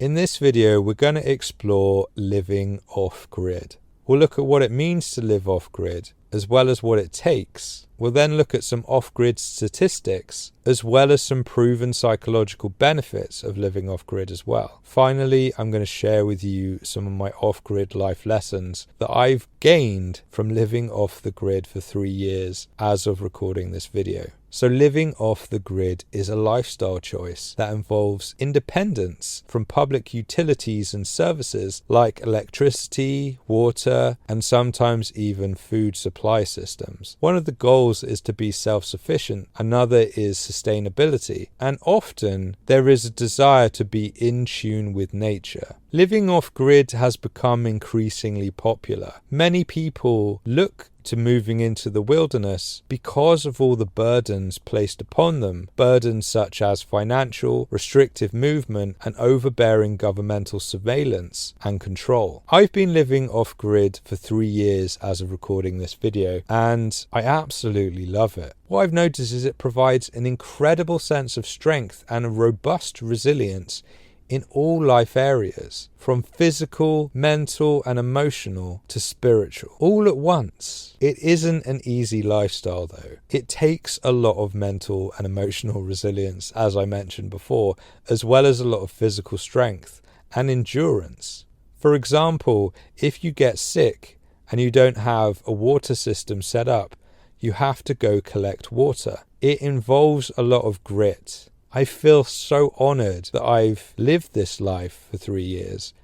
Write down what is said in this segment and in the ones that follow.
In this video, we're going to explore living off-grid. We'll look at what it means to live off-grid, as well as what it takes. We'll then look at some off-grid statistics, as well as some proven psychological benefits of living off-grid as well. Finally, I'm going to share with you some of my off-grid life lessons that I've gained from living off the grid for 3 years as of recording this video. So living off the grid is a lifestyle choice that involves independence from public utilities and services like electricity, water, and sometimes even food supply systems. One of the goals is to be self-sufficient, another is sustainability, and often there is a desire to be in tune with nature. Living off-grid has become increasingly popular. Many people look to moving into the wilderness because of all the burdens placed upon them, burdens such as financial, restrictive movement, and overbearing governmental surveillance and control. I've been living off-grid for 3 years as of recording this video, and I absolutely love it. What I've noticed is it provides an incredible sense of strength and a robust resilience in all life areas, from physical, mental, and emotional to spiritual, all at once. It isn't an easy lifestyle though. It takes a lot of mental and emotional resilience, as I mentioned before, as well as a lot of physical strength and endurance. For example, if you get sick and you don't have a water system set up, you have to go collect water. It involves a lot of grit. I feel so honoured that I've lived this life for 3 years,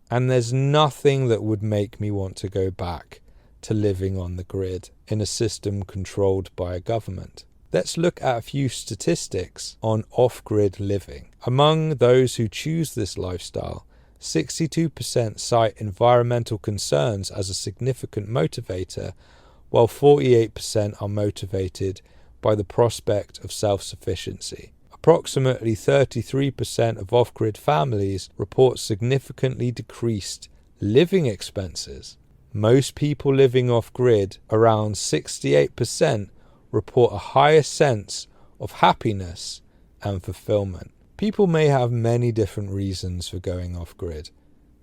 and there's nothing that would make me want to go back to living on the grid in a system controlled by a government. Let's look at a few statistics on off-grid living. Among those who choose this lifestyle, 62% cite environmental concerns as a significant motivator, while 48% are motivated by the prospect of self-sufficiency. Approximately 33% of off-grid families report significantly decreased living expenses. Most people living off-grid, around 68%, report a higher sense of happiness and fulfillment. People may have many different reasons for going off-grid.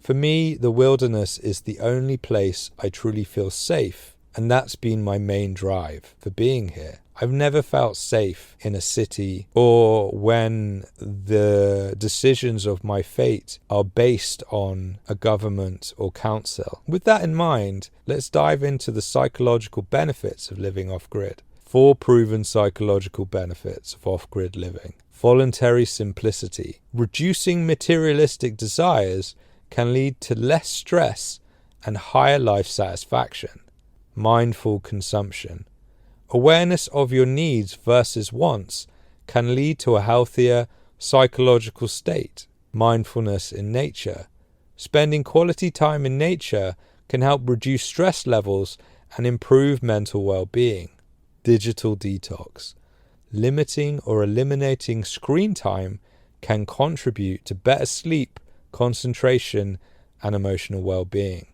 For me, the wilderness is the only place I truly feel safe, and that's been my main drive for being here. I've never felt safe in a city or when the decisions of my fate are based on a government or council. With that in mind, let's dive into the psychological benefits of living off-grid. 4 proven psychological benefits of off-grid living. Voluntary simplicity. Reducing materialistic desires can lead to less stress and higher life satisfaction. Mindful consumption. Awareness of your needs versus wants can lead to a healthier psychological state. Mindfulness in nature. Spending quality time in nature can help reduce stress levels and improve mental well-being. Digital detox. Limiting or eliminating screen time can contribute to better sleep, concentration, and emotional well-being.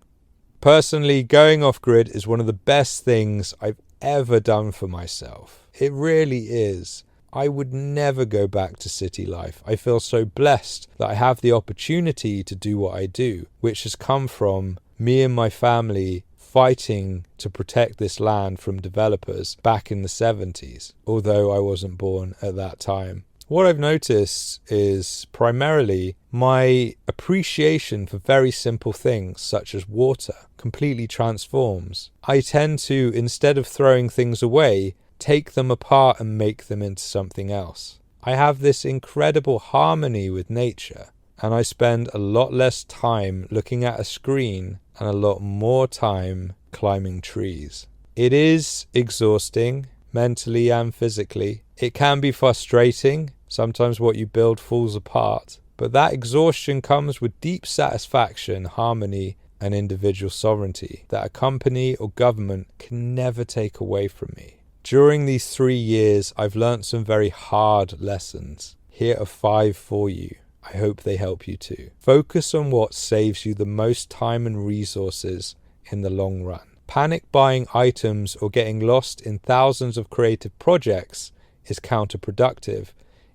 Personally, going off-grid is one of the best things I've ever done for myself. It really is. I would never go back to city life. I feel so blessed that I have the opportunity to do what I do, which has come from me and my family fighting to protect this land from developers back in the 70s, although I wasn't born at that time. What I've noticed is primarily my appreciation for very simple things such as water completely transforms. I tend to, instead of throwing things away, take them apart and make them into something else. I have this incredible harmony with nature, and I spend a lot less time looking at a screen and a lot more time climbing trees. It is exhausting, mentally and physically. It can be frustrating. Sometimes what you build falls apart, but that exhaustion comes with deep satisfaction, harmony, and individual sovereignty that a company or government can never take away from me. During these 3 years, I've learnt some very hard lessons. Here are 5 for you. I hope they help you too. Focus on what saves you the most time and resources in the long run. Panic buying items or getting lost in thousands of creative projects is counterproductive.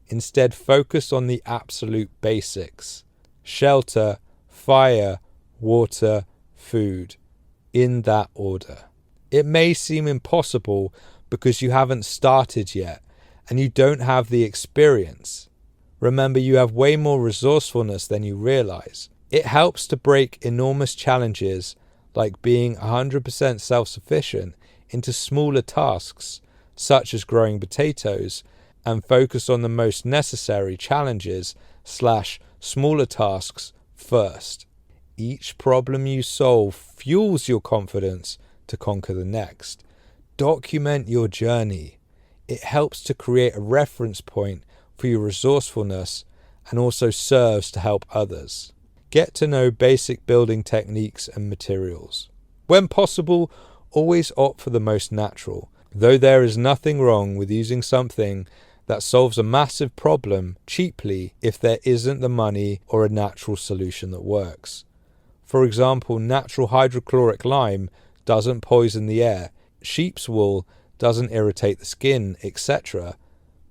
Instead, focus on the absolute basics. shelter, fire, water, food, in that order. It may seem impossible because you haven't started yet and you don't have the experience. Remember, you have way more resourcefulness than you realize. It helps to break enormous challenges like being 100% self-sufficient into smaller tasks, such as growing potatoes, and focus on the most necessary challenges / smaller tasks first. Each problem you solve fuels your confidence to conquer the next. Document your journey. It helps to create a reference point for your resourcefulness and also serves to help others. Get to know basic building techniques and materials. When possible, always opt for the most natural, though there is nothing wrong with using something that solves a massive problem cheaply if there isn't the money or a natural solution that works. For example, natural hydrochloric lime doesn't poison the air, sheep's wool doesn't irritate the skin, etc.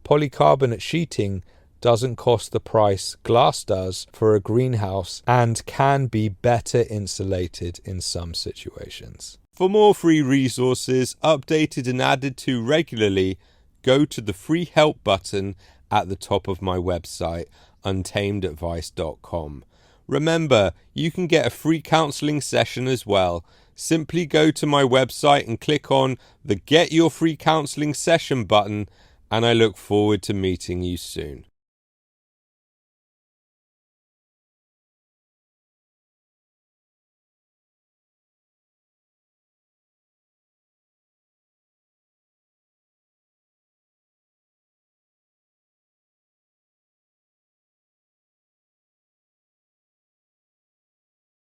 Polycarbonate sheeting doesn't cost the price glass does for a greenhouse and can be better insulated in some situations. For more free resources, updated and added to regularly, go to the free help button at the top of my website, untamedadvice.com. Remember, you can get a free counselling session as well. Simply go to my website and click on the Get Your Free Counselling Session button, and I look forward to meeting you soon.